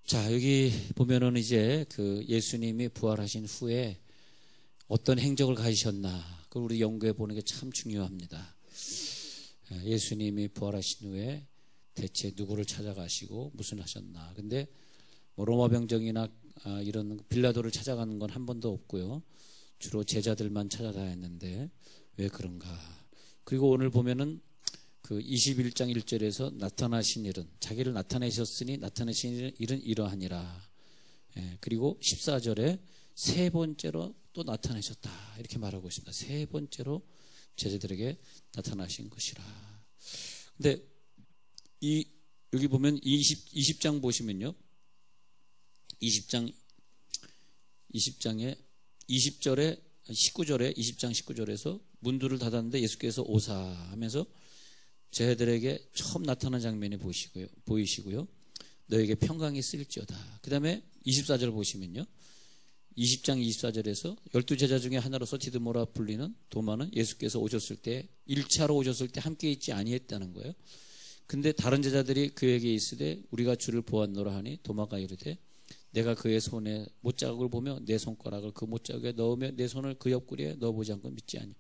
자, 여기 보면은 이제 그 예수님이 부활하신 후에 어떤 행적을 가지셨나, 그걸 우리 연구해 보는 게 참 중요합니다. 예수님이 부활하신 후에 대체 누구를 찾아가시고 무슨 하셨나. 근데 뭐 로마 병정이나 이런 빌라도를 찾아가는 건 한 번도 없고요. 주로 제자들만 찾아다녔는데 왜 그런가. 그리고 오늘 보면은 그 21장 1절에서 나타나신 일은, 자기를 나타내셨으니 나타내신 일은 이러하니라. 그리고 14절에 세 번째로 또 나타내셨다, 이렇게 말하고 있습니다. 세 번째로 제자들에게 나타나신 것이라. 근데 여기 보면 20장 보시면요, 20장에 20장 19절에서 문들을 닫았는데 예수께서 오사 하면서 제자들에게 처음 나타난 장면이 보이시고요. 너에게 평강이 쓰일지어다. 그 다음에 24절 보시면요, 20장 24절에서 12제자 중에 하나로서 디드모라 불리는 도마는 예수께서 오셨을 때, 1차로 오셨을 때 함께 있지 아니했다는 거예요. 근데 다른 제자들이 그에게 있으되 우리가 주를 보았노라 하니 도마가 이르되 내가 그의 손에 못자국을 보며 내 손가락을 그 못자국에 넣으며 내 손을 그 옆구리에 넣어보지 않고 믿지 아니.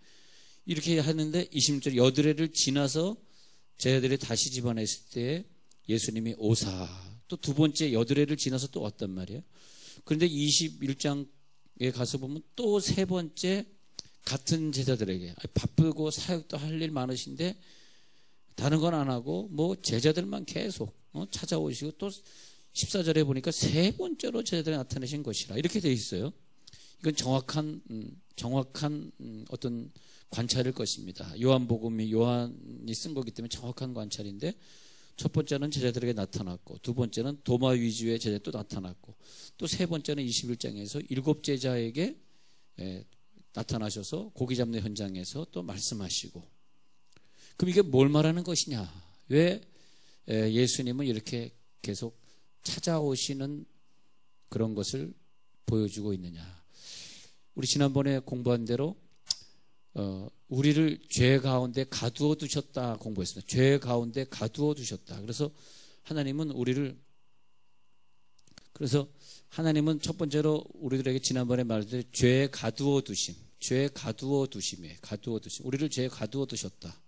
이렇게 하는데 26절 여드레를 지나서 제자들이 다시 집어냈을 때 예수님이 오사, 또 두 번째 여드레를 지나서 또 왔단 말이에요. 그런데 21장에 가서 보면 또 세 번째 같은 제자들에게, 바쁘고 사역도 할 일 많으신데 다른 건 안 하고 뭐 제자들만 계속 찾아오시고, 또 14절에 보니까 세 번째로 제자들이 나타내신 것이라 이렇게 되어 있어요. 이건 정확한 어떤 관찰일 것입니다. 요한복음이 요한이 쓴 거기 때문에 정확한 관찰인데, 첫 번째는 제자들에게 나타났고, 두 번째는 도마 위주의 제자 또 나타났고, 또 세 번째는 21장에서 7 제자에게 나타나셔서 고기 잡는 현장에서 또 말씀하시고. 그럼 이게 뭘 말하는 것이냐? 왜 예수님은 이렇게 계속 찾아오시는 그런 것을 보여주고 있느냐? 우리 지난번에 공부한 대로 우리를 죄 가운데 가두어 두셨다 공부했습니다. 죄 가운데 가두어 두셨다. 그래서 하나님은 첫 번째로 우리들에게 지난번에 말했듯이 죄에 가두어 두심, 죄에 가두어 두심이에요. 가두어 두심. 우리를 죄에 가두어 두셨다.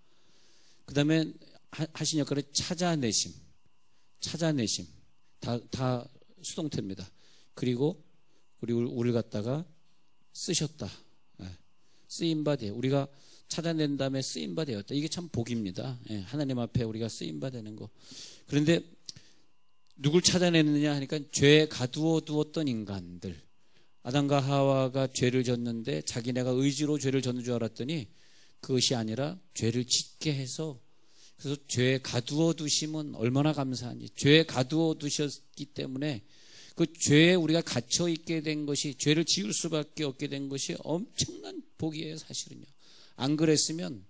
그 다음에 하신 역할은 찾아내심. 다 수동태입니다. 그리고 우리를 갖다가 쓰셨다. 쓰임바 되어, 우리가 찾아낸 다음에 쓰임바 되었다. 이게 참 복입니다. 하나님 앞에 우리가 쓰임바 되는 거. 그런데 누굴 찾아내느냐 하니까 죄에 가두어 두었던 인간들, 아담과 하와가 죄를 졌는데 자기네가 의지로 죄를 졌는 줄 알았더니 그것이 아니라 죄를 짓게 해서, 그래서 죄에 가두어 두심은 얼마나 감사한지. 죄에 가두어 두셨기 때문에 그 죄에 우리가 갇혀 있게 된 것이, 죄를 지을 수밖에 없게 된 것이 엄청난 복이에요, 사실은요. 안 그랬으면,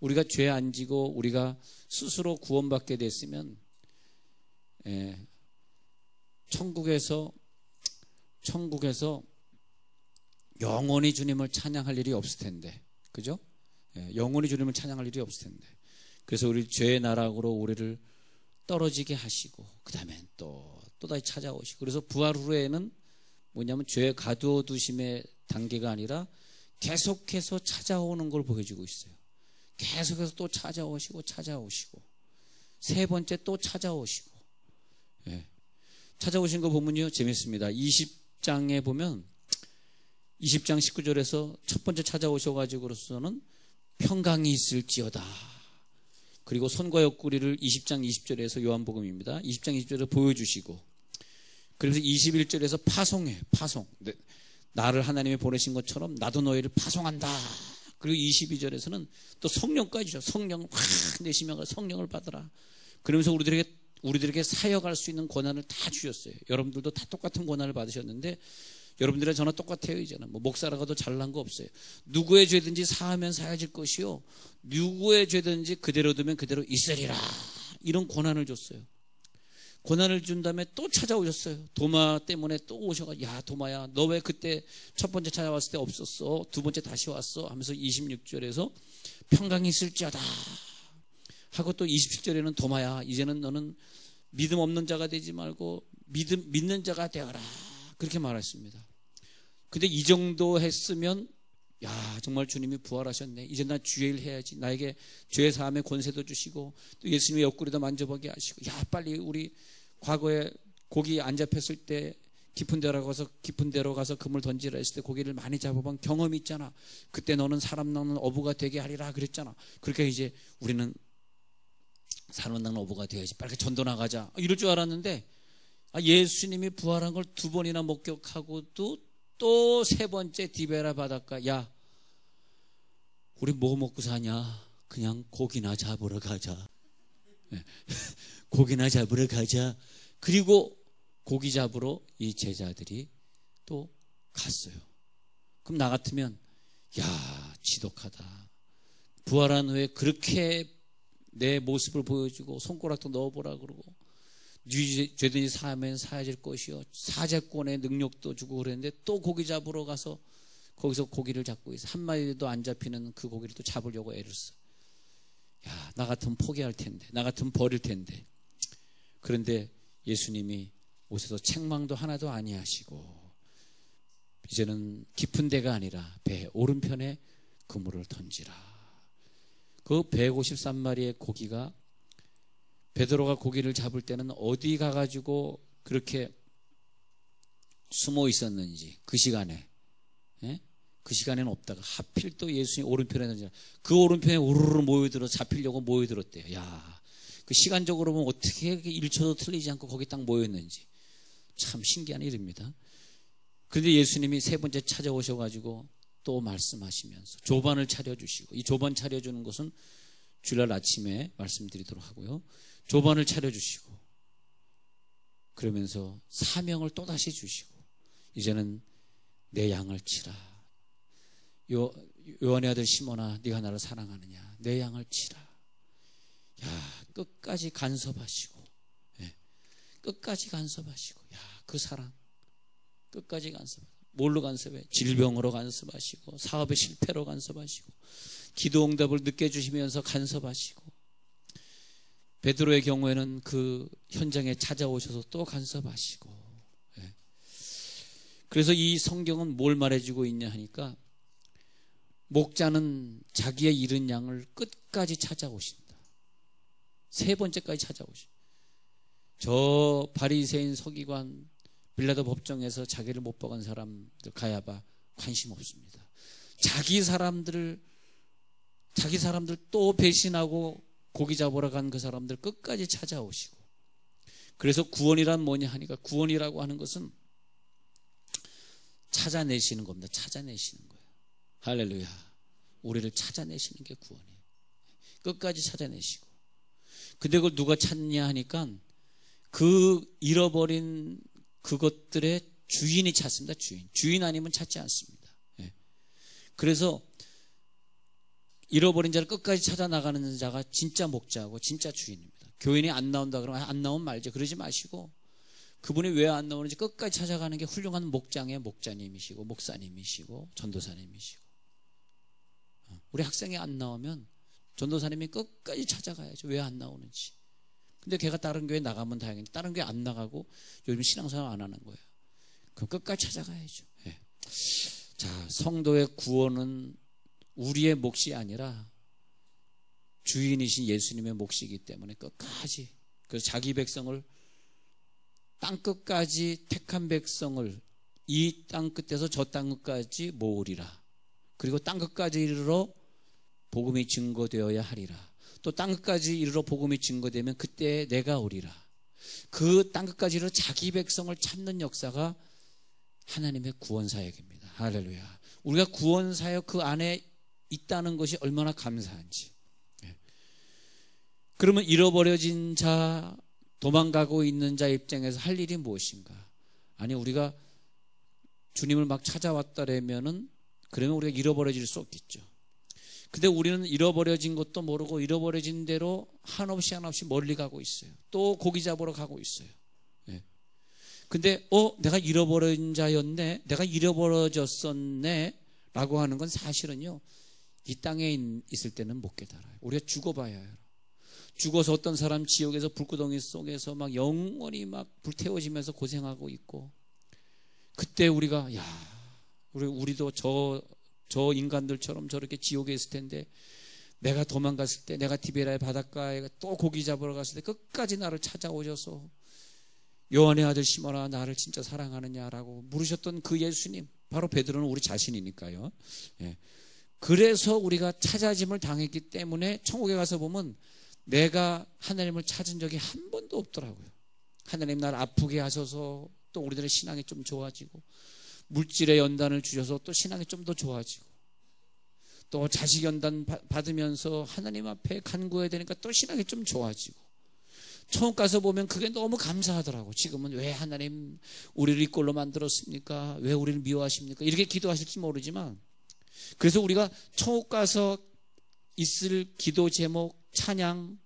우리가 죄 안 지고 우리가 스스로 구원받게 됐으면 천국에서 영원히 주님을 찬양할 일이 없을 텐데, 그죠? 영원히 주님을 찬양할 일이 없을 텐데. 그래서 우리 죄의 나락으로 우리를 떨어지게 하시고, 그 다음에 또다시 찾아오시고. 그래서 부활 후에는 뭐냐면 죄에 가두어 두심의 단계가 아니라 계속해서 찾아오는 걸 보여주고 있어요. 계속해서 또 찾아오시고 세 번째 또 찾아오시고. 찾아오신 거 보면요, 재밌습니다. 20장에 보면 20장 19절에서 첫 번째 찾아오셔가지고로서는 평강이 있을지어다. 그리고 손과 옆구리를 20장 20절에서 요한복음입니다. 20장 20절에서 보여주시고, 그래서 21절에서 파송. 나를 하나님이 보내신 것처럼 나도 너희를 파송한다. 그리고 22절에서는 또 성령까지 주셔. 성령 확 내시면 성령을 받으라. 그러면서 우리들에게 사역할 수 있는 권한을 다 주셨어요. 여러분들도 다 똑같은 권한을 받으셨는데, 여러분들의 저나 똑같아요. 이제는 뭐 목사라가도 잘난 거 없어요. 누구의 죄든지 사하면 사해질 것이요, 누구의 죄든지 그대로 두면 그대로 있으리라. 이런 권한을 줬어요. 권한을 준 다음에 또 찾아오셨어요. 도마 때문에 또 오셔가지고, 야 도마야, 너 왜 그때 첫 번째 찾아왔을 때 없었어? 두 번째 다시 왔어? 하면서 26절에서 평강이 있을지어다 하고, 또 27절에는 도마야, 이제는 너는 믿음 없는 자가 되지 말고 믿는 자가 되어라. 그렇게 말했습니다. 근데 이 정도 했으면 야, 정말 주님이 부활하셨네. 이제 나 주의 일 해야지. 나에게 죄 사함의 권세도 주시고 또 예수님의 옆구리도 만져보게 하시고, 야, 빨리 우리 과거에 고기 안 잡혔을 때 깊은 데로 가서 그물 던지라 했을 때 고기를 많이 잡아본 경험이 있잖아. 그때 너는 사람 낚는 어부가 되게 하리라 그랬잖아. 그러니까 이제 우리는 사람 낚는 어부가 되어야지. 빨리 전도 나가자. 이럴 줄 알았는데 예수님이 부활한 걸 2번이나 목격하고도 또 3번째 디베라 바닷가, 야, 우리 뭐 먹고 사냐? 그냥 고기나 잡으러 가자. 고기나 잡으러 가자. 그리고 고기 잡으러 이 제자들이 또 갔어요. 그럼 나 같으면 야, 지독하다. 부활한 후에 그렇게 내 모습을 보여주고 손가락도 넣어보라 그러고 죄든지 사하면 사해질 것이요, 사제권의 능력도 주고 그랬는데 또 고기 잡으러 가서 거기서 고기를 잡고 있어. 한 마리도 안 잡히는 그 고기를 또 잡으려고 애를 써. 야, 나 같으면 포기할 텐데, 나 같으면 버릴 텐데. 그런데 예수님이 오셔서 책망도 하나도 아니하시고 이제는 깊은 데가 아니라 배 오른편에 그물을 던지라. 그 153마리의 고기가, 베드로가 고기를 잡을 때는 어디 가가지고 그렇게 숨어 있었는지 그 시간에, 그 시간에는 없다가 하필 또 예수님 오른편에 던지라. 그 오른편에 우르르 모여들어 잡히려고 모여들었대요. 야, 그 시간적으로 보면 어떻게 1초도 틀리지 않고 거기 딱 모였는지 참 신기한 일입니다. 그런데 예수님이 3번째 찾아오셔가지고 또 말씀하시면서 조반을 차려주시고, 이 조반 차려주는 것은 주일날 아침에 말씀드리도록 하고요, 조반을 차려주시고 그러면서 사명을 또다시 주시고, 이제는 내 양을 치라. 요한의 아들 시몬아, 네가 나를 사랑하느냐? 내 양을 치라. 야, 끝까지 간섭하시고, 끝까지 간섭하시고, 야, 그 사랑 끝까지 간섭하시고, 뭘로 간섭해? 질병으로 간섭하시고, 사업의 실패로 간섭하시고, 기도 응답을 늦게 주시면서 간섭하시고, 베드로의 경우에는 그 현장에 찾아오셔서 또 간섭하시고. 그래서 이 성경은 뭘 말해주고 있냐 하니까, 목자는 자기의 잃은 양을 끝까지 찾아오신다. 3번째까지 찾아오신다. 저 바리새인 서기관 빌라도 법정에서 자기를 못 박은 사람들 가야바 관심 없습니다. 자기 사람들 또 배신하고 고기 잡으러 간 그 사람들 끝까지 찾아오시고. 그래서 구원이란 뭐냐 하니까, 구원이라고 하는 것은 찾아내시는 겁니다. 찾아내시는 거예요. 할렐루야. 우리를 찾아내시는 게 구원이에요. 끝까지 찾아내시고. 근데 그걸 누가 찾냐 하니까 그 잃어버린 그것들의 주인이 찾습니다. 주인 아니면 찾지 않습니다. 그래서 잃어버린 자를 끝까지 찾아 나가는 자가 진짜 목자고 진짜 주인입니다. 교인이 안 나온다 그러면 안 나오면 말죠. 그러지 마시고, 그분이 왜 안 나오는지 끝까지 찾아가는 게 훌륭한 목장의 목자님이시고 목사님이시고 전도사님이시고. 우리 학생이 안 나오면 전도사님이 끝까지 찾아가야죠. 왜 안 나오는지. 근데 걔가 다른 교회 나가면 다행인데 다른 교회 안 나가고 요즘 신앙생활 안 하는 거예요. 그럼 끝까지 찾아가야죠. 자, 성도의 구원은 우리의 몫이 아니라 주인이신 예수님의 몫이기 때문에 끝까지, 그래서 자기 백성을, 땅 끝까지 택한 백성을 이 땅 끝에서 저 땅 끝까지 모으리라. 그리고 땅 끝까지 이르러 복음이 증거되어야 하리라. 또 땅 끝까지 이르러 복음이 증거되면 그때 내가 오리라. 그 땅 끝까지 이르러 자기 백성을 찾는 역사가 하나님의 구원 사역입니다. 할렐루야. 우리가 구원 사역 그 안에 있다는 것이 얼마나 감사한지. 그러면 잃어버려진 자, 도망가고 있는 자 입장에서 할 일이 무엇인가? 아니, 우리가 주님을 막 찾아왔다라면은 그러면 우리가 잃어버려질 수 없겠죠. 근데 우리는 잃어버려진 것도 모르고 잃어버려진 대로 한없이 멀리 가고 있어요. 또 고기 잡으러 가고 있어요. 근데 내가 잃어버린 자였네, 내가 잃어버려졌었네 라고 하는 건 사실은요, 이 땅에 있을 때는 못 깨달아요. 우리가 죽어봐야 해요. 죽어서 어떤 사람 지옥에서 불구덩이 속에서 막 영원히 막 불태워지면서 고생하고 있고, 그때 우리가 우리도 저 인간들처럼 저렇게 지옥에 있을 텐데, 내가 도망갔을 때, 내가 디베라의 바닷가에 또 고기 잡으러 갔을 때 끝까지 나를 찾아오셔서 요한의 아들 시몬아 나를 진짜 사랑하느냐라고 물으셨던 그 예수님, 바로 베드로는 우리 자신이니까요. 예. 그래서 우리가 찾아짐을 당했기 때문에 천국에 가서 보면 내가 하나님을 찾은 적이 한 번도 없더라고요. 하나님 날 아프게 하셔서 또 우리들의 신앙이 좀 좋아지고, 물질의 연단을 주셔서 또 신앙이 좀 더 좋아지고, 또 자식 연단 받으면서 하나님 앞에 간구해야 되니까 또 신앙이 좀 좋아지고, 천국 가서 보면 그게 너무 감사하더라고. 지금은 왜 하나님 우리를 이 꼴로 만들었습니까? 왜 우리를 미워하십니까? 이렇게 기도하실지 모르지만, 그래서 우리가 천국 가서 있을 기도 제목, 찬양,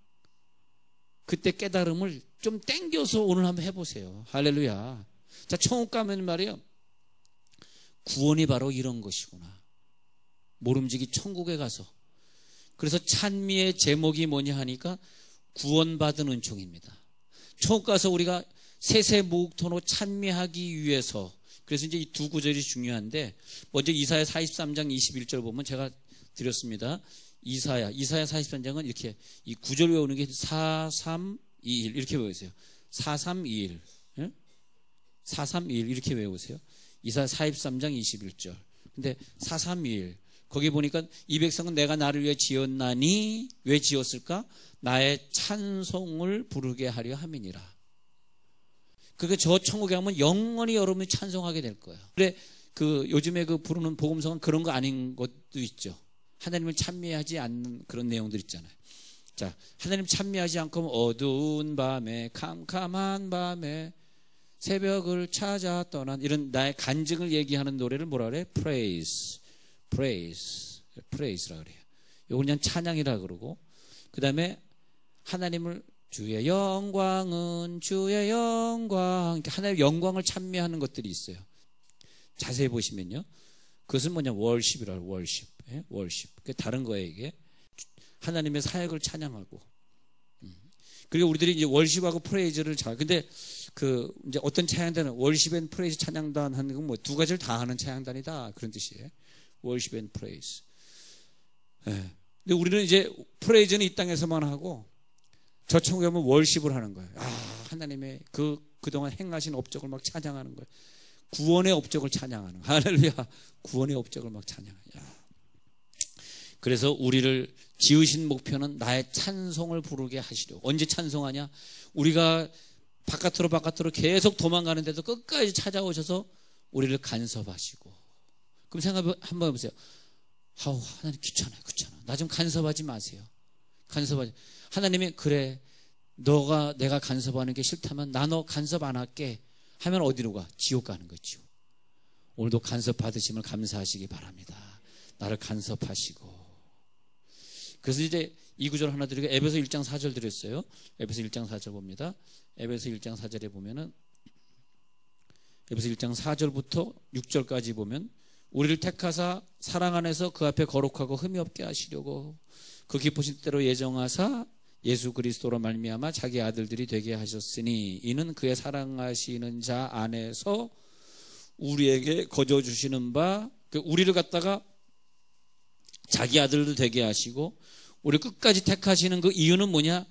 그때 깨달음을 좀 땡겨서 오늘 한번 해보세요. 할렐루야. 자, 천국 가면 말이에요, 구원이 바로 이런 것이구나. 모름지기 천국에 가서. 그래서 찬미의 제목이 뭐냐 하니까 구원받은 은총입니다. 천국 가서 우리가 세세무흑토로 찬미하기 위해서, 그래서 이제 이 두 구절이 중요한데, 먼저 이사야 43장 21절 보면 제가 드렸습니다. 이사야 43장은 이렇게 이 구절 외우는 게 4321 이렇게 외우세요. 4321 4321 이렇게 외우세요. 이사야 43장 21절. 근데 4321 거기 보니까 이 백성은 내가 나를 위해 지었나니, 왜 지었을까? 나의 찬송을 부르게 하려 함이니라. 그러니까 저 천국에 가면 영원히 여러분이 찬송하게 될 거예요. 그래, 요즘에 부르는 복음성은 그런 거 아닌 것도 있죠. 하나님을 찬미하지 않는 그런 내용들 있잖아요. 자, 하나님 찬미하지 않고 어두운 밤에, 캄캄한 밤에 새벽을 찾아 떠난, 이런 나의 간증을 얘기하는 노래를 뭐라 그래? Praise라 그래요. 이거 그냥 찬양이라 그러고, 그 다음에 하나님을 주의 영광은 주의 영광, 하나님의 영광을 찬미하는 것들이 있어요. 자세히 보시면요, 그것은 뭐냐? 월십이라고. 월십. 그게 다른 거예요. 이게 하나님의 사역을 찬양하고. 그리고 우리들이 이제 월십하고 프레이즈를 근데 이제 어떤 찬양단은 월십 앤 프레이즈 찬양단 하는 건 뭐 두 가지를 다 하는 찬양단이다, 그런 뜻이에요. 월십 앤 프레이즈. 예. 근데 우리는 이제 프레이즈는 이 땅에서만 하고, 저 천국에 가면 월십을 하는 거예요. 하나님의 그동안 행하신 업적을 막 찬양하는 거예요. 구원의 업적을 찬양하는 거예요. 할렐루야. 구원의 업적을 막 찬양해요. 그래서 우리를 지으신 목표는 나의 찬송을 부르게 하시려고. 언제 찬송하냐? 우리가 바깥으로 계속 도망가는데도 끝까지 찾아오셔서 우리를 간섭하시고. 그럼 생각 한번 해보세요. 하나님 귀찮아. 나 좀 간섭하지 마세요. 하나님이 그래, 내가 간섭하는 게 싫다면 나 너 간섭 안 할게 하면 어디로 가? 지옥 가는 거죠. 오늘도 간섭 받으심을 감사하시기 바랍니다. 나를 간섭하시고. 그래서 이제 이 구절 하나 드리고 에베소 1장 4절 드렸어요. 에베소 1장 4절 봅니다. 에베소 1장 4절에 보면은, 에베소 1장 4절부터 6절까지 보면, 우리를 택하사 사랑 안에서 그 앞에 거룩하고 흠이 없게 하시려고 그 기쁘신 뜻대로 예정하사 예수 그리스도로 말미암아 자기 아들들이 되게 하셨으니, 이는 그의 사랑하시는 자 안에서 우리에게 거저 주시는 바, 우리를 갖다가 자기 아들도 되게 하시고 우리 끝까지 택하시는 그 이유는 뭐냐?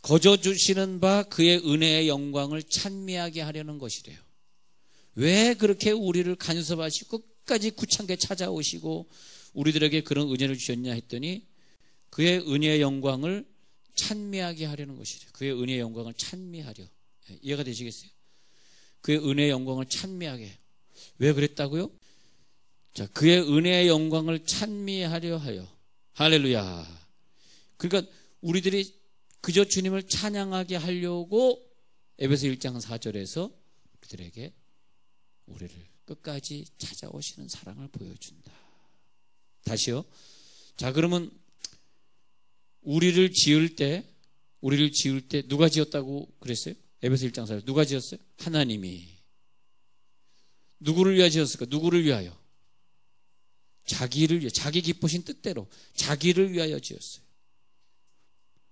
거저 주시는 바 그의 은혜의 영광을 찬미하게 하려는 것이래요. 왜 그렇게 우리를 간섭하시고 끝까지 구창게 찾아오시고 우리들에게 그런 은혜를 주셨냐 했더니, 그의 은혜의 영광을 찬미하게 하려는 것이래요. 그의 은혜의 영광을 찬미하려. 이해가 되시겠어요? 그의 은혜의 영광을 찬미하게. 왜 그랬다고요? 자, 그의 은혜의 영광을 찬미하려 하여. 할렐루야. 그러니까 우리들이 그저 주님을 찬양하게 하려고 에베소 1장 4절에서 우리들에게 우리를 끝까지 찾아오시는 사랑을 보여준다. 다시요. 자, 그러면 우리를 지을 때 누가 지었다고 그랬어요? 에베소 1장 4절. 누가 지었어요? 하나님이. 누구를 위하여 지었을까? 누구를 위하여? 자기를 위하여, 자기 기쁘신 뜻대로 자기를 위하여 지었어요.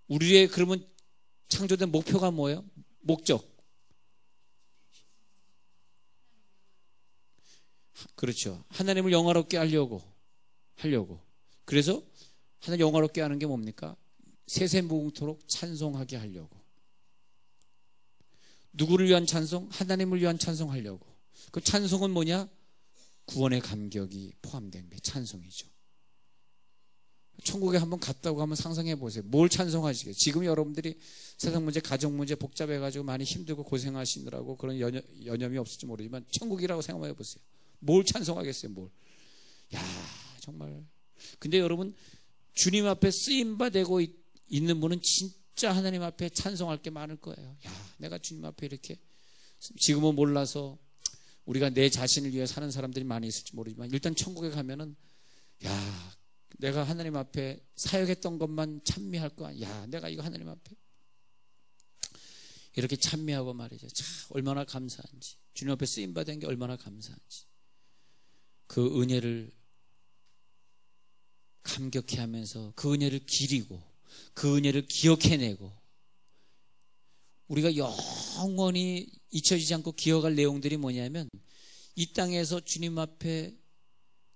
우리의 그러면 창조된 목표가 뭐예요? 목적. 그렇죠. 하나님을 영화롭게 하려고. 그래서 하나님 영화롭게 하는 게 뭡니까? 세세무궁토록 찬송하게 하려고. 누구를 위한 찬송? 하나님을 위한 찬송하려고. 그 찬송은 뭐냐? 구원의 감격이 포함된 게 찬송이죠. 천국에 한번 갔다고 한번 상상해 보세요. 뭘 찬송하시겠어요? 지금 여러분들이 세상 문제, 가정 문제 복잡해가지고 많이 힘들고 고생하시느라고 그런 여념이 없을지 모르지만 천국이라고 생각해 보세요. 뭘 찬송하겠어요? 뭘? 야, 정말. 근데 여러분, 주님 앞에 쓰임받고 있는 분은 진짜 하나님 앞에 찬송할 게 많을 거예요. 야, 내가 주님 앞에 이렇게, 지금은 몰라서 우리가 내 자신을 위해 사는 사람들이 많이 있을지 모르지만 일단 천국에 가면은, 야, 내가 하나님 앞에 사역했던 것만 찬미할 거야. 야, 내가 이거 하나님 앞에 이렇게 찬미하고 말이죠. 참 얼마나 감사한지, 주님 앞에 쓰임받은 게 얼마나 감사한지, 그 은혜를 감격해 하면서 그 은혜를 기리고 그 은혜를 기억해내고, 우리가 영원히 잊혀지지 않고 기억할 내용들이 뭐냐면, 이 땅에서 주님 앞에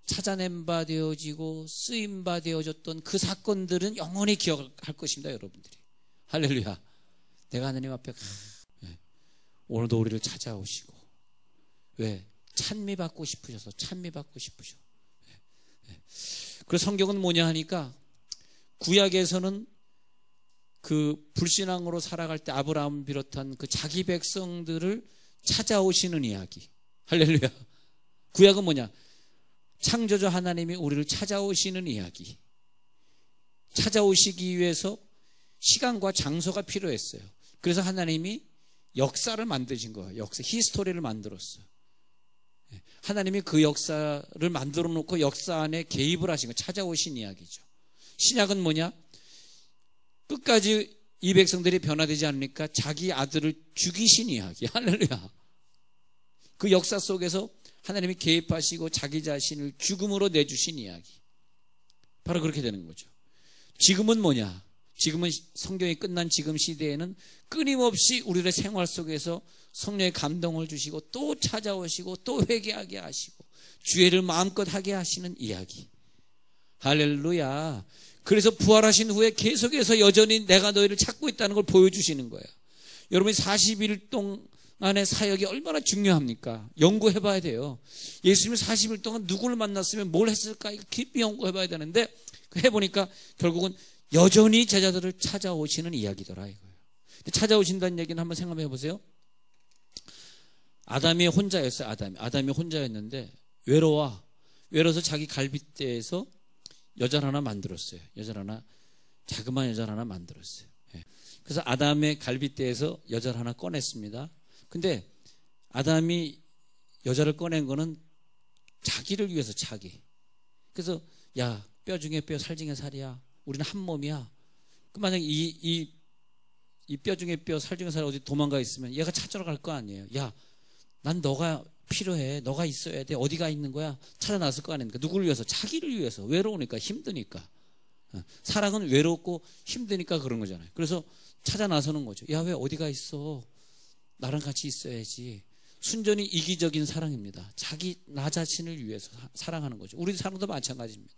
찾아낸 바 되어지고 쓰임 바 되어졌던 그 사건들은 영원히 기억할 것입니다. 여러분들이. 할렐루야. 내가 하나님 앞에 오늘도 우리를 찾아오시고, 왜? 찬미받고 싶으셔서, 찬미받고 싶으셔. 그래서 성경은 뭐냐 하니까, 구약에서는 그 불신앙으로 살아갈 때 아브라함을 비롯한 그 자기 백성들을 찾아오시는 이야기. 할렐루야. 구약은 뭐냐? 창조주 하나님이 우리를 찾아오시는 이야기. 찾아오시기 위해서 시간과 장소가 필요했어요. 그래서 하나님이 역사를 만드신 거예요. 역사, 히스토리를 만들었어요. 하나님이 그 역사를 만들어 놓고 역사 안에 개입을 하신 거예요. 찾아오신 이야기죠. 신약은 뭐냐? 끝까지 이 백성들이 변화되지 않으니까 자기 아들을 죽이신 이야기. 할렐루야. 그 역사 속에서 하나님이 개입하시고 자기 자신을 죽음으로 내주신 이야기. 바로 그렇게 되는 거죠. 지금은 뭐냐? 지금은 성경이 끝난 지금 시대에는 끊임없이 우리의 생활 속에서 성령의 감동을 주시고 또 찾아오시고 또 회개하게 하시고 주의를 마음껏 하게 하시는 이야기. 할렐루야. 그래서 부활하신 후에 계속해서 여전히 내가 너희를 찾고 있다는 걸 보여주시는 거예요. 여러분이 40일 동안의 사역이 얼마나 중요합니까? 연구해봐야 돼요. 예수님이 40일 동안 누구를 만났으면 뭘 했을까? 깊이 연구해봐야 되는데, 해보니까 결국은 여전히 제자들을 찾아오시는 이야기더라 이거예요. 찾아오신다는 얘기는 한번 생각해 보세요. 아담이 혼자였어요. 아담이 혼자였는데 외로워서 자기 갈빗대에서 여자를 하나 만들었어요. 자그마한 여자를 하나 만들었어요. 그래서 아담의 갈빗대에서 여자를 하나 꺼냈습니다. 근데 아담이 여자를 꺼낸 거는 자기를 위해서, 그래서 야, 뼈 중에 뼈, 살 중에 살이야. 우리는 한 몸이야. 그 만약에 이 뼈 중에 뼈, 살 중에 살 어디 도망가 있으면 얘가 찾으러 갈 거 아니에요. 야, 난 너가 필요해. 너가 있어야 돼. 어디가 있는 거야? 찾아 나설 거 아닙니까? 누구를 위해서? 자기를 위해서. 외로우니까, 힘드니까. 사랑은 외롭고 힘드니까 그런 거잖아요. 그래서 찾아 나서는 거죠. 야, 왜 어디가 있어? 나랑 같이 있어야지. 순전히 이기적인 사랑입니다. 나 자신을 위해서 사랑하는 거죠. 우리 사랑도 마찬가지입니다.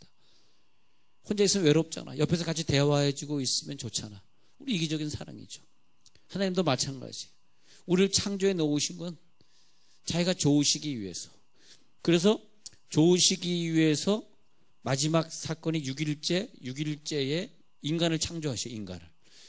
혼자 있으면 외롭잖아. 옆에서 같이 대화해주고 있으면 좋잖아. 우리 이기적인 사랑이죠. 하나님도 마찬가지. 우리를 창조해 놓으신 건 자기가 좋으시기 위해서. 그래서 좋으시기 위해서 마지막 사건이 6일째에 인간을 창조하셔, 인간을.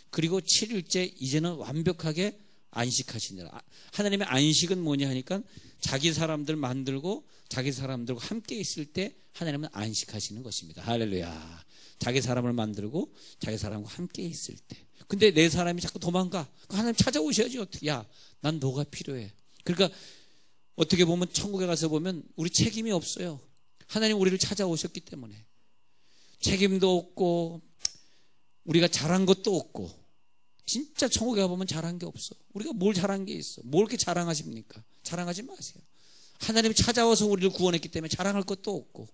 그리고 7일째 이제는 완벽하게 안식하시니라. 하나님의 안식은 뭐냐 하니까 자기 사람들 만들고 자기 사람들과 함께 있을 때 하나님은 안식하시는 것입니다. 할렐루야. 자기 사람을 만들고 자기 사람과 함께 있을 때. 근데 내 사람이 자꾸 도망가. 하나님 찾아오셔야지. 어떻게? 야, 난 너가 필요해. 그러니까 어떻게 보면 천국에 가서 보면 우리 책임이 없어요. 하나님 우리를 찾아오셨기 때문에. 책임도 없고 우리가 잘한 것도 없고. 진짜 천국에 가보면 잘한 게 없어. 우리가 뭘 잘한 게 있어? 뭘 이렇게 자랑하십니까? 자랑하지 마세요. 하나님이 찾아와서 우리를 구원했기 때문에 자랑할 것도 없고,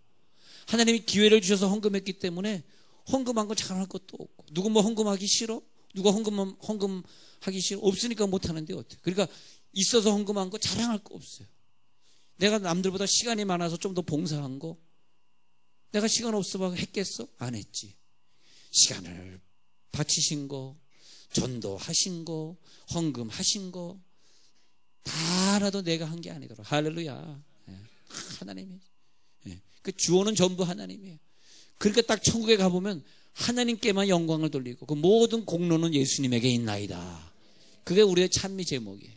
하나님이 기회를 주셔서 헌금했기 때문에 헌금한 거 자랑할 것도 없고, 누구 뭐 헌금하기 싫어? 누가 헌금하기 싫어? 없으니까 못하는데 어떻게? 그러니까 있어서 헌금한 거 자랑할 거 없어요. 내가 남들보다 시간이 많아서 좀 더 봉사한 거, 내가 시간 없어서 했겠어? 안 했지. 시간을 바치신 거, 전도하신 거, 헌금하신 거 다 하나도 내가 한 게 아니더라. 할렐루야. 하나님이. 그 주어는 전부 하나님이에요. 그러니까 딱 천국에 가보면 하나님께만 영광을 돌리고 그 모든 공로는 예수님에게 있나이다. 그게 우리의 찬미 제목이에요.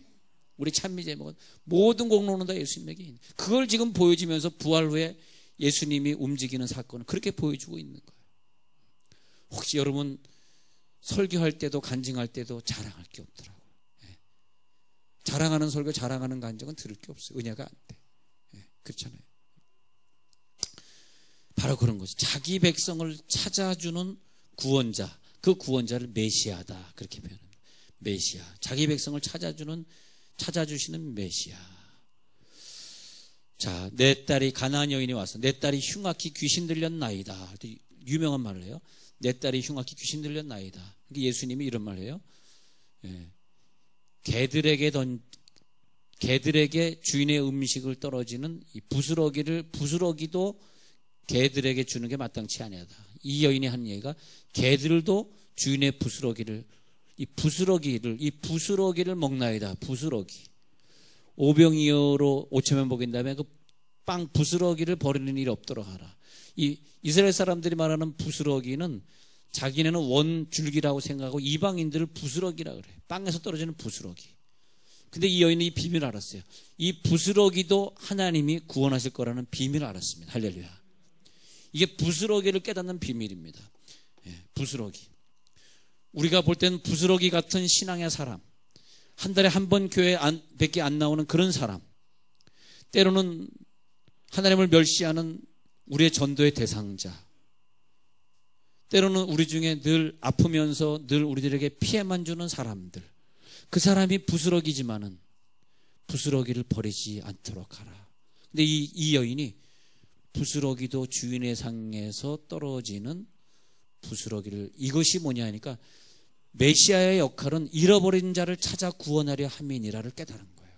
우리 찬미 제목은 모든 공로는 다 예수님에게 있는. 그걸 지금 보여주면서 부활 후에 예수님이 움직이는 사건을 그렇게 보여주고 있는 거예요. 혹시 여러분 설교할 때도 간증할 때도 자랑할 게 없더라고요. 자랑하는 설교, 자랑하는 간증은 들을 게 없어요. 은혜가 안 돼. 그렇잖아요. 바로 그런 거죠. 자기 백성을 찾아주는 구원자, 그 구원자를 메시아다 그렇게 표현합니다. 메시아, 자기 백성을 찾아주시는 메시아. 자, 내 딸이 가나안 여인이 와서 내 딸이 흉악히 귀신 들렸나이다. 유명한 말을 해요. 내 딸이 흉악히 귀신 들렸나이다. 예수님이 이런 말을 해요. 개들에게 주인의 음식을 떨어지는 이 부스러기도 개들에게 주는 게 마땅치 아니하다. 이 여인이 한 얘기가 개들도 주인의 부스러기를 먹나이다. 부스러기. 오병이어로 5천명 먹인 다음에 그 빵 부스러기를 버리는 일이 없도록 하라. 이 이스라엘 사람들이 말하는 부스러기는 자기네는 원줄기라고 생각하고 이방인들을 부스러기라 그래. 빵에서 떨어지는 부스러기. 근데 이 여인은 이 비밀을 알았어요. 이 부스러기도 하나님이 구원하실 거라는 비밀을 알았습니다. 할렐루야. 이게 부스러기를 깨닫는 비밀입니다. 부스러기. 우리가 볼 때는 부스러기 같은 신앙의 사람, 한 달에 한 번 교회 밖에 안 나오는 그런 사람, 때로는 하나님을 멸시하는 우리의 전도의 대상자, 때로는 우리 중에 늘 아프면서 늘 우리들에게 피해만 주는 사람들, 그 사람이 부스러기지만은 부스러기를 버리지 않도록 하라. 근데 이 여인이 부스러기도 주인의 상에서 떨어지는 부스러기를, 이것이 뭐냐 하니까 메시아의 역할은 잃어버린 자를 찾아 구원하려 함이니라를 깨달은 거예요.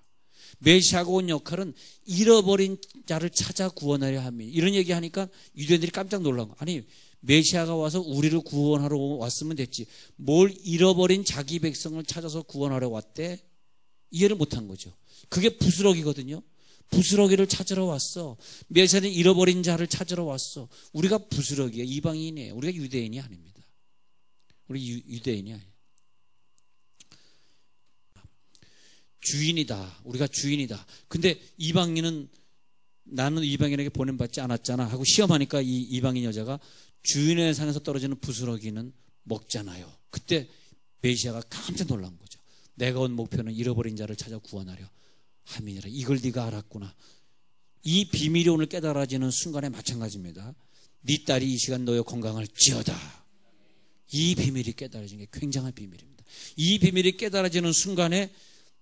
메시아가 온 역할은 잃어버린 자를 찾아 구원하려 함이니. 이런 얘기하니까 유대인들이 깜짝 놀란 거예요. 아니, 메시아가 와서 우리를 구원하러 왔으면 됐지, 뭘 잃어버린 자기 백성을 찾아서 구원하러 왔대? 이해를 못한 거죠. 그게 부스러기거든요. 부스러기를 찾으러 왔어. 메시아는 잃어버린 자를 찾으러 왔어. 우리가 부스러기예요. 이방인이에요. 우리가 유대인이 아닙니다. 우리 유대인이 아니에요. 주인이다. 우리가 주인이다. 근데 이방인은 나는 이방인에게 보냄받지 않았잖아 하고 시험하니까 이 이방인 여자가 주인의 상에서 떨어지는 부스러기는 먹잖아요. 그때 메시아가 깜짝 놀란 거죠. 내가 온 목표는 잃어버린 자를 찾아 구원하려 함이니라. 이걸 네가 알았구나. 이 비밀이 오늘 깨달아지는 순간에 마찬가지입니다. 네 딸이 이 시간 너의 건강을 지어다. 이 비밀이 깨달아지는 게 굉장한 비밀입니다. 이 비밀이 깨달아지는 순간에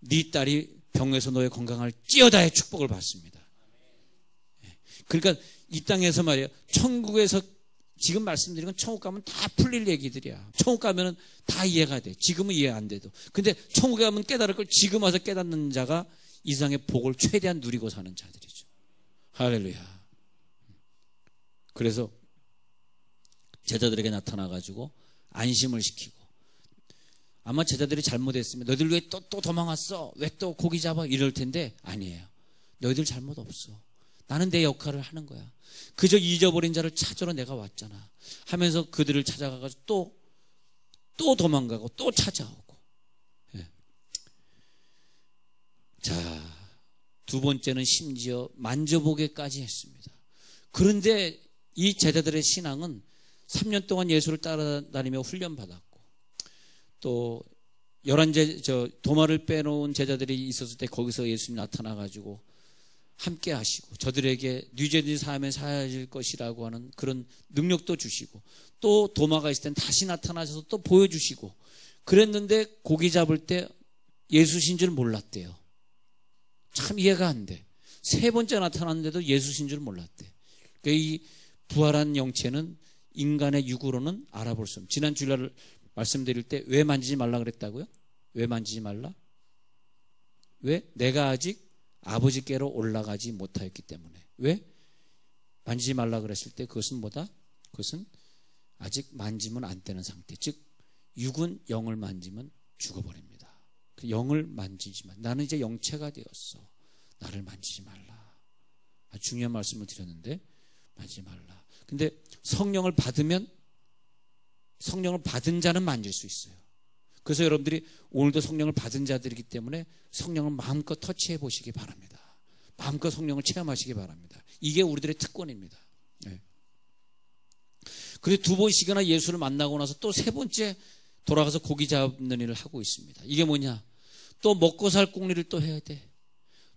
네 딸이 병에서 너의 건강을 찌어다의 축복을 받습니다. 그러니까 이 땅에서 말이에요, 천국에서 지금 말씀드린 건 천국 가면 다 풀릴 얘기들이야. 천국 가면은 다 이해가 돼. 지금은 이해 안 돼도. 근데 천국에 가면 깨달을 걸 지금 와서 깨닫는 자가 이 세상의 복을 최대한 누리고 사는 자들이죠. 할렐루야. 그래서 제자들에게 나타나가지고 안심을 시키고, 아마 제자들이 잘못했으면 너희들 왜 또 도망왔어? 왜 또 고기 잡아? 이럴 텐데 아니에요. 너희들 잘못 없어. 나는 내 역할을 하는 거야. 그저 잊어버린 자를 찾으러 내가 왔잖아 하면서 그들을 찾아가가지고 또 도망가고 또 찾아오고. 자, 두 번째는 심지어 만져보게까지 했습니다. 그런데 이 제자들의 신앙은 3년 동안 예수를 따라다니며 훈련받았고, 또 도마를 빼놓은 제자들이 있었을 때 거기서 예수님 나타나가지고 함께 하시고 저들에게 뉘제든지 사하면 사해질 것이라고 하는 그런 능력도 주시고, 또 도마가 있을 땐 다시 나타나셔서 또 보여주시고 그랬는데 고기 잡을 때 예수신 줄 몰랐대요. 참 이해가 안 돼. 세 번째 나타났는데도 예수신 줄 몰랐대. 그러니까 이 부활한 영체는 인간의 육으로는 알아볼 수 없는, 지난 주일날 말씀드릴 때 왜 만지지 말라 그랬다고요? 왜 만지지 말라? 왜? 내가 아직 아버지께로 올라가지 못하였기 때문에. 왜? 만지지 말라 그랬을 때 그것은 뭐다? 그것은 아직 만지면 안 되는 상태. 즉 육은 영을 만지면 죽어버립니다. 그 영을 만지지 마. 나는 이제 영체가 되었어. 나를 만지지 말라. 아주 중요한 말씀을 드렸는데 만지지 말라. 근데 성령을 받으면 성령을 받은 자는 만질 수 있어요. 그래서 여러분들이 오늘도 성령을 받은 자들이기 때문에 성령을 마음껏 터치해 보시기 바랍니다. 마음껏 성령을 체험하시기 바랍니다. 이게 우리들의 특권입니다. 네. 그리고 두 번씩이나 예수를 만나고 나서 또 세 번째 돌아가서 고기 잡는 일을 하고 있습니다. 이게 뭐냐? 또 먹고 살 궁리를 또 해야 돼.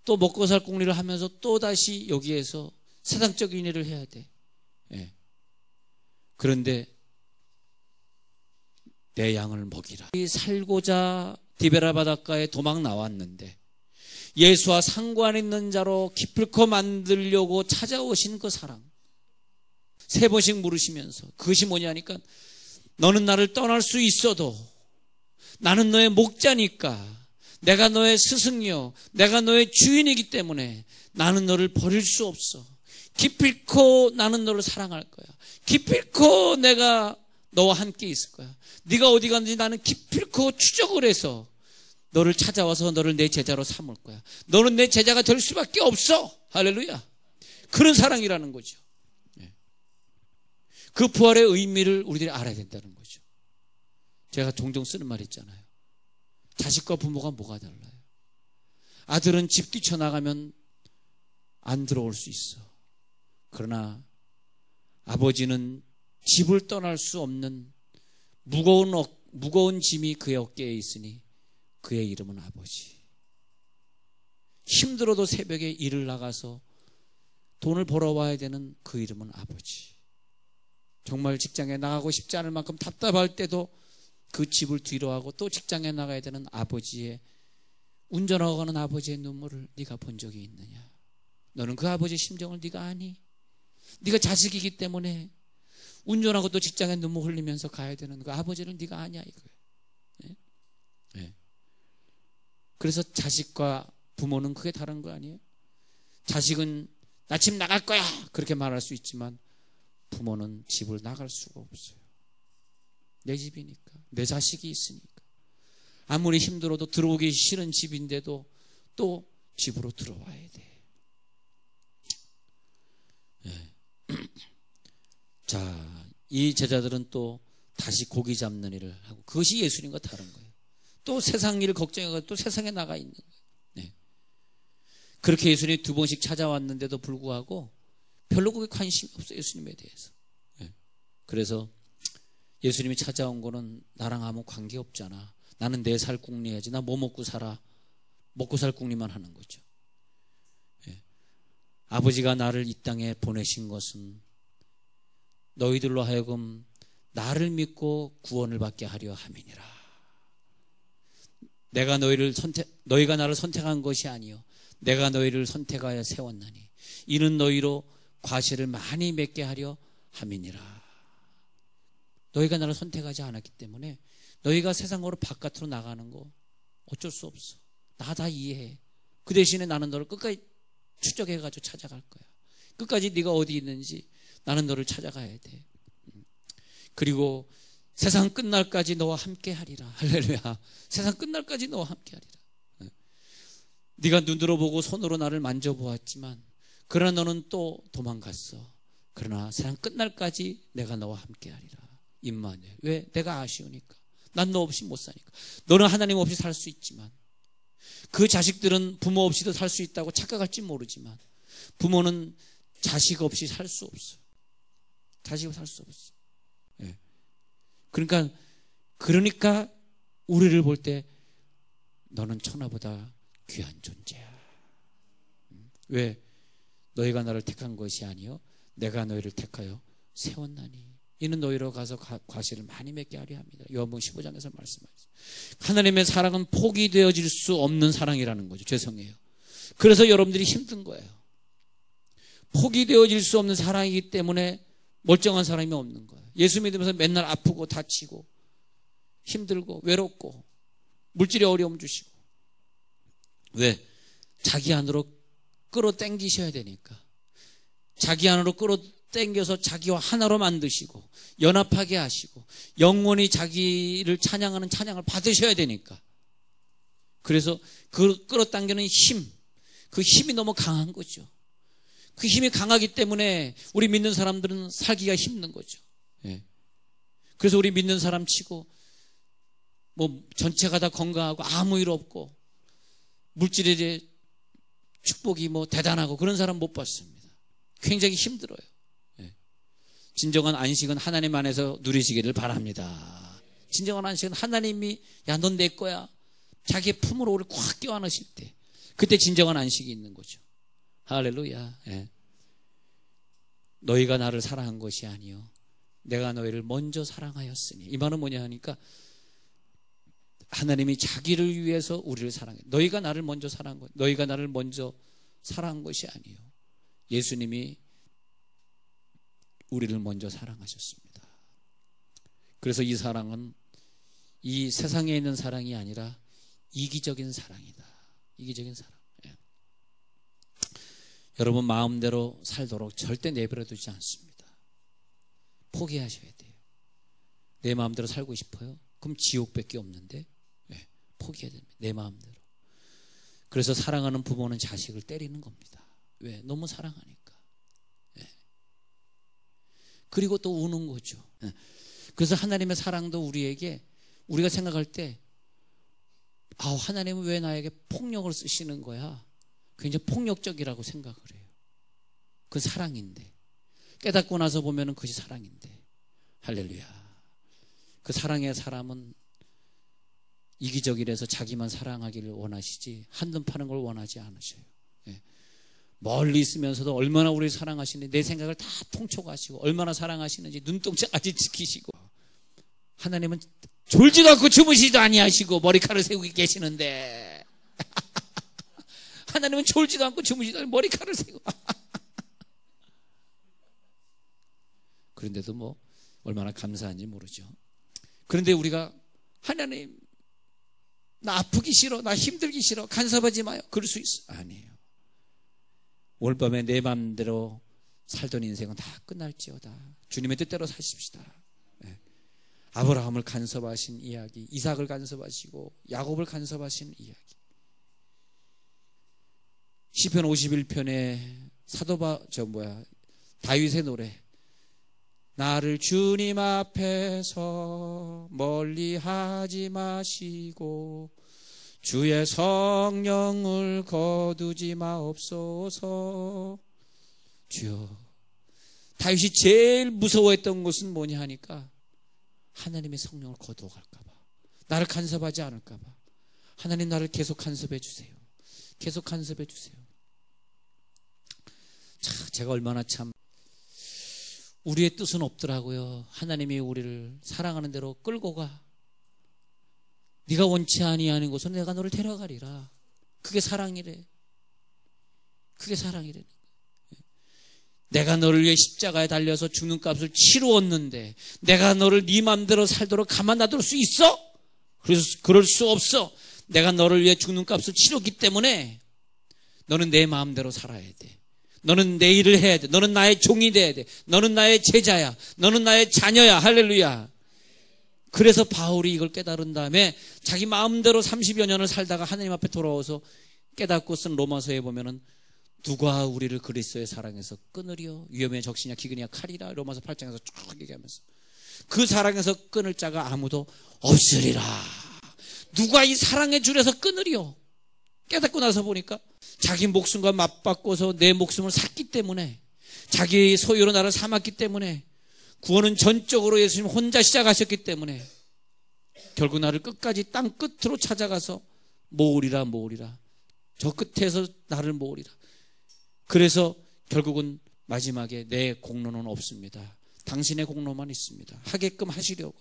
또 먹고 살 궁리를 하면서 또 다시 여기에서 세상적인 일을 해야 돼. 네. 그런데 내 양을 먹이라. 살고자 디베라 바닷가에 도망 나왔는데 예수와 상관 있는 자로 기필코 만들려고 찾아오신 그 사랑. 세 번씩 물으시면서 그것이 뭐냐니까 너는 나를 떠날 수 있어도 나는 너의 목자니까 내가 너의 스승이요 내가 너의 주인이기 때문에 나는 너를 버릴 수 없어. 기필코 나는 너를 사랑할 거야. 기필코 내가 너와 함께 있을 거야. 네가 어디 갔는지 나는 기필코 추적을 해서 너를 찾아와서 너를 내 제자로 삼을 거야. 너는 내 제자가 될 수밖에 없어. 할렐루야. 그런 사랑이라는 거죠. 그 부활의 의미를 우리들이 알아야 된다는 거죠. 제가 종종 쓰는 말 있잖아요. 자식과 부모가 뭐가 달라요? 아들은 집 뛰쳐나가면 안 들어올 수 있어. 그러나 아버지는 집을 떠날 수 없는 무거운 짐이 그의 어깨에 있으니 그의 이름은 아버지. 힘들어도 새벽에 일을 나가서 돈을 벌어와야 되는 그 이름은 아버지. 정말 직장에 나가고 싶지 않을 만큼 답답할 때도 그 집을 뒤로하고 또 직장에 나가야 되는 아버지의 운전하고 가는 아버지의 눈물을 네가 본 적이 있느냐? 너는 그 아버지의 심정을 네가 아니? 네가 자식이기 때문에 운전하고 또 직장에 눈물 흘리면서 가야 되는 그 아버지를 네가 아냐 이거예요. 네? 네. 그래서 자식과 부모는 크게 다른 거 아니에요? 자식은 나 집 나갈 거야 그렇게 말할 수 있지만 부모는 집을 나갈 수가 없어요. 내 집이니까 내 자식이 있으니까 아무리 힘들어도 들어오기 싫은 집인데도 또 집으로 들어와야 돼. 네. 자, 이 제자들은 또 다시 고기 잡는 일을 하고 그것이 예수님과 다른 거예요. 또 세상 일을 걱정해가지고 또 세상에 나가 있는 거예요. 네. 그렇게 예수님이 두 번씩 찾아왔는데도 불구하고 별로 그게 관심이 없어요. 예수님에 대해서. 네. 그래서 예수님이 찾아온 거는 나랑 아무 관계없잖아. 나는 내 살 궁리해야지. 나 뭐 먹고 살아. 먹고 살 궁리만 하는 거죠. 네. 아버지가 나를 이 땅에 보내신 것은 너희들로 하여금 나를 믿고 구원을 받게 하려 함이니라. 너희가 나를 선택한 것이 아니요 내가 너희를 선택하여 세웠나니 이는 너희로 과실을 많이 맺게 하려 함이니라. 너희가 나를 선택하지 않았기 때문에 너희가 세상으로 바깥으로 나가는 거 어쩔 수 없어. 나 다 이해해. 그 대신에 나는 너를 끝까지 추적해가지고 찾아갈 거야. 끝까지 네가 어디 있는지 나는 너를 찾아가야 돼. 그리고 세상 끝날까지 너와 함께 하리라. 할렐루야. 세상 끝날까지 너와 함께 하리라. 네가 눈으로 보고 손으로 나를 만져보았지만 그러나 너는 또 도망갔어. 그러나 세상 끝날까지 내가 너와 함께 하리라. 임마누엘. 왜? 내가 아쉬우니까. 난 너 없이 못 사니까. 너는 하나님 없이 살 수 있지만 그 자식들은 부모 없이도 살 수 있다고 착각할지 모르지만 부모는 자식 없이 살 수 없어요. 자식 없이 살 수 없어. 네. 그러니까 우리를 볼 때 너는 천하보다 귀한 존재야. 왜? 너희가 나를 택한 것이 아니요 내가 너희를 택하여 세웠나니 이는 너희로 가서 과실을 많이 맺게 하려 합니다. 요한복음 15장에서 말씀하셨어요. 하나님의 사랑은 포기되어질 수 없는 사랑이라는 거죠. 죄송해요. 그래서 여러분들이 힘든 거예요. 포기되어질 수 없는 사랑이기 때문에 멀쩡한 사람이 없는 거예요. 예수 믿으면서 맨날 아프고 다치고 힘들고 외롭고 물질의 어려움 주시고. 왜? 자기 안으로 끌어당기셔야 되니까. 자기 안으로 끌어당겨서 자기와 하나로 만드시고 연합하게 하시고 영원히 자기를 찬양하는 찬양을 받으셔야 되니까. 그래서 그 끌어당기는 힘, 그 힘이 너무 강한 거죠. 그 힘이 강하기 때문에 우리 믿는 사람들은 살기가 힘든 거죠. 예. 그래서 우리 믿는 사람 치고 뭐 전체가 다 건강하고 아무 일 없고 물질의 축복이 뭐 대단하고 그런 사람 못 봤습니다. 굉장히 힘들어요. 예. 진정한 안식은 하나님 안에서 누리시기를 바랍니다. 진정한 안식은 하나님이 야, 넌 내 거야. 자기의 품으로 우리를 꽉 껴안으실 때 그때 진정한 안식이 있는 거죠. 할렐루야. 예. 너희가 나를 사랑한 것이 아니요 내가 너희를 먼저 사랑하였으니. 이 말은 뭐냐 하니까 하나님이 자기를 위해서 우리를 사랑해. 너희가 나를 먼저 사랑한 것, 너희가 나를 먼저 사랑한 것이 아니요 예수님이 우리를 먼저 사랑하셨습니다. 그래서 이 사랑은 이 세상에 있는 사랑이 아니라 이기적인 사랑이다. 이기적인 사랑. 예. 여러분 마음대로 살도록 절대 내버려 두지 않습니다. 포기하셔야 돼요. 내 마음대로 살고 싶어요? 그럼 지옥밖에 없는데 예. 포기해야 됩니다. 내 마음대로. 그래서 사랑하는 부모는 자식을 때리는 겁니다. 왜? 너무 사랑하니까. 예. 그리고 또 우는 거죠. 예. 그래서 하나님의 사랑도 우리에게 우리가 생각할 때 하나님은 왜 나에게 폭력을 쓰시는 거야? 굉장히 폭력적이라고 생각을 해요. 그 사랑인데 깨닫고 나서 보면은 그것이 사랑인데. 할렐루야. 그 사랑의 사람은 이기적이라서 자기만 사랑하기를 원하시지 한눈 파는 걸 원하지 않으셔요. 예. 멀리 있으면서도 얼마나 우리를 사랑하시는지 내 생각을 다 통촉하시고 얼마나 사랑하시는지 눈동자까지 지키시고. 하나님은 졸지도 않고 주무시지도 아니하시고 머리카락을 세우고 계시는데 하나님은 졸지도 않고 주무시지도 않고 머리카락을 세우고 그런데도 뭐 얼마나 감사한지 모르죠. 그런데 우리가 하나님 나 아프기 싫어, 나 힘들기 싫어, 간섭하지 마요. 그럴 수 있어. 아니에요. 오늘 밤에 내 마음대로 살던 인생은 다 끝날지어다. 주님의 뜻대로 사십시다. 네. 아브라함을 간섭하신 이야기, 이삭을 간섭하시고 야곱을 간섭하신 이야기. 시편 51편에 다윗의 노래. 나를 주님 앞에서 멀리하지 마시고 주의 성령을 거두지 마옵소서. 주여. 다윗이 제일 무서워했던 것은 뭐냐 하니까 하나님의 성령을 거두어갈까 봐, 나를 간섭하지 않을까 봐. 하나님 나를 계속 간섭해 주세요. 계속 간섭해 주세요. 제가 얼마나 참 우리의 뜻은 없더라고요. 하나님이 우리를 사랑하는 대로 끌고 가. 네가 원치 아니하는 곳은 내가 너를 데려가리라. 그게 사랑이래. 그게 사랑이래. 내가 너를 위해 십자가에 달려서 죽는 값을 치루었는데 내가 너를 네 맘대로 살도록 가만 놔둘 수 있어? 그래서 그럴 수 없어. 내가 너를 위해 죽는 값을 치렀기 때문에 너는 내 마음대로 살아야 돼. 너는 내 일을 해야 돼. 너는 나의 종이 돼야 돼. 너는 나의 제자야. 너는 나의 자녀야. 할렐루야. 그래서 바울이 이걸 깨달은 다음에 자기 마음대로 30여 년을 살다가 하나님 앞에 돌아와서 깨닫고 쓴 로마서에 보면은 누가 우리를 그리스도의 사랑에서 끊으리요? 위험의 적시냐 기근이냐 칼이라. 로마서 8장에서 쭉 얘기하면서 그 사랑에서 끊을 자가 아무도 없으리라. 누가 이 사랑의 줄에서 끊으리요? 깨닫고 나서 보니까 자기 목숨과 맞바꿔서 내 목숨을 샀기 때문에, 자기의 소유로 나를 삼았기 때문에, 구원은 전적으로 예수님 혼자 시작하셨기 때문에 결국 나를 끝까지 땅 끝으로 찾아가서 모으리라. 저 끝에서 나를 모으리라. 그래서 결국은 마지막에 내 공로는 없습니다. 당신의 공로만 있습니다. 하게끔 하시려고.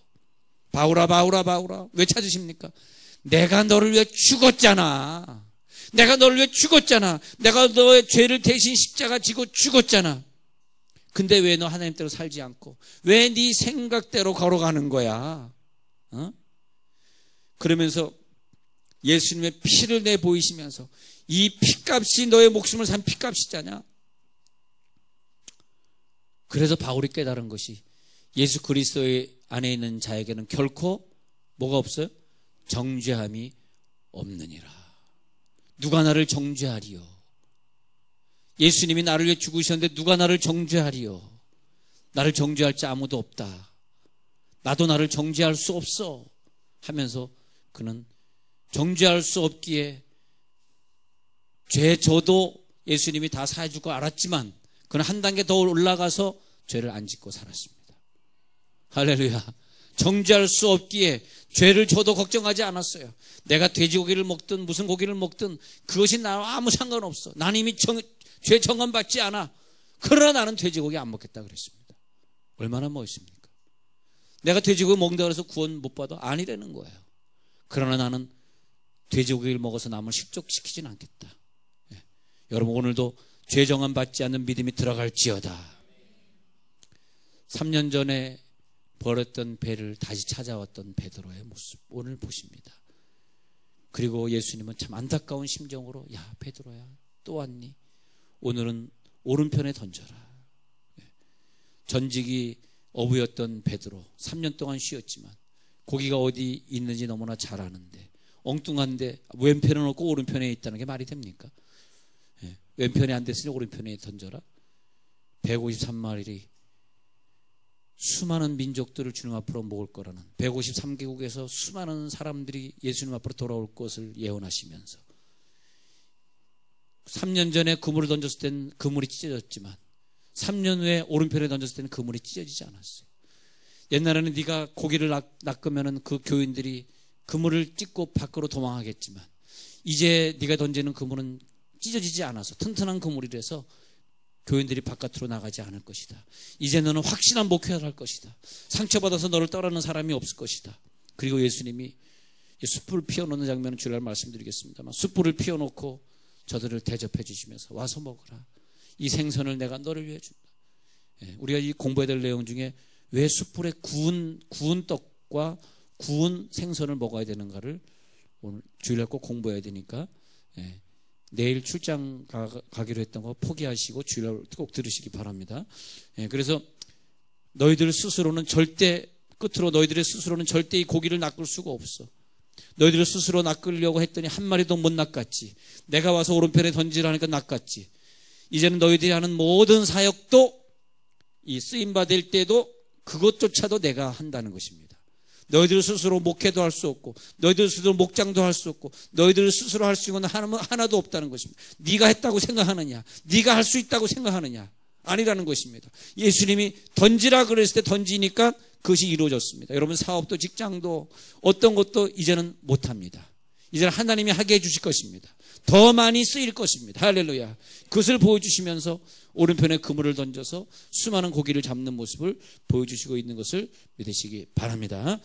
바울아 왜 찾으십니까? 내가 너를 위해 죽었잖아. 내가 너를 위해 죽었잖아. 내가 너의 죄를 대신 십자가 지고 죽었잖아. 근데 왜 너 하나님대로 살지 않고 왜 네 생각대로 걸어가는 거야? 그러면서 예수님의 피를 내 보이시면서 이 피값이 너의 목숨을 산 피값이잖아. 그래서 바울이 깨달은 것이 예수 그리스도의 안에 있는 자에게는 결코 뭐가 없어요? 정죄함이 없느니라. 누가 나를 정죄하리요? 예수님이 나를 위해 죽으셨는데 누가 나를 정죄하리요? 나를 정죄할 자 아무도 없다. 나도 나를 정죄할 수 없어 하면서 그는 정죄할 수 없기에 죄 저도 예수님이 다 사해줄 거 알았지만 그는 한 단계 더 올라가서 죄를 안 짓고 살았습니다. 할렐루야. 정죄할 수 없기에 죄를 저도 걱정하지 않았어요. 내가 돼지고기를 먹든 무슨 고기를 먹든 그것이 나와 아무 상관없어. 나는 이미 죄 정함받지 않아. 그러나 나는 돼지고기 안 먹겠다 그랬습니다. 얼마나 멋있습니까? 내가 돼지고기 먹는다고 해서 구원 못 받아? 아니라는 거예요. 그러나 나는 돼지고기를 먹어서 남을 식족시키진 않겠다. 예. 여러분 오늘도 죄 정함받지 않는 믿음이 들어갈지어다. 3년 전에 버렸던 배를 다시 찾아왔던 베드로의 모습 오늘 보십니다. 그리고 예수님은 참 안타까운 심정으로 야 베드로야 또 왔니? 오늘은 오른편에 던져라. 전직이 어부였던 베드로 3년 동안 쉬었지만 고기가 어디 있는지 너무나 잘 아는데 엉뚱한데 왼편은 없고 오른편에 있다는 게 말이 됩니까? 왼편에 안 됐으니 오른편에 던져라. 153마일이 수많은 민족들을 주님 앞으로 모을 거라는 153개국에서 수많은 사람들이 예수님 앞으로 돌아올 것을 예언하시면서 3년 전에 그물을 던졌을 땐 그물이 찢어졌지만 3년 후에 오른편에 던졌을 때는 그물이 찢어지지 않았어요. 옛날에는 네가 고기를 낚으면 그 교인들이 그물을 찢고 밖으로 도망하겠지만 이제 네가 던지는 그물은 찢어지지 않아서 튼튼한 그물이라서 교인들이 바깥으로 나가지 않을 것이다. 이제 너는 확실한 목회를 할 것이다. 상처받아서 너를 따르는 사람이 없을 것이다. 그리고 예수님이 숯불을 피워놓는 장면을 주일날 말씀드리겠습니다만 숯불을 피워놓고 저들을 대접해 주시면서 와서 먹으라. 이 생선을 내가 너를 위해 준다. 우리가 이 공부해야 될 내용 중에 왜 숯불에 구운 떡과 구운 생선을 먹어야 되는가를 오늘 주일날 꼭 공부해야 되니까 내일 출장 가기로 했던 거 포기하시고 주일날 꼭 들으시기 바랍니다. 그래서 너희들 스스로는 절대 끝으로 너희들의 스스로는 절대 이 고기를 낚을 수가 없어. 너희들 스스로 낚으려고 했더니 한 마리도 못 낚았지. 내가 와서 오른편에 던지라니까 낚았지. 이제는 너희들이 하는 모든 사역도 이 쓰임받을 때도 그것조차도 내가 한다는 것입니다. 너희들 스스로 목회도 할 수 없고 너희들 스스로 목장도 할 수 없고 너희들 스스로 할 수 있는 건 하나도 없다는 것입니다. 네가 했다고 생각하느냐? 네가 할 수 있다고 생각하느냐? 아니라는 것입니다. 예수님이 던지라 그랬을 때 던지니까 그것이 이루어졌습니다. 여러분 사업도 직장도 어떤 것도 이제는 못합니다. 이제는 하나님이 하게 해주실 것입니다. 더 많이 쓰일 것입니다. 할렐루야. 그것을 보여주시면서 오른편에 그물을 던져서 수많은 고기를 잡는 모습을 보여주시고 있는 것을 믿으시기 바랍니다.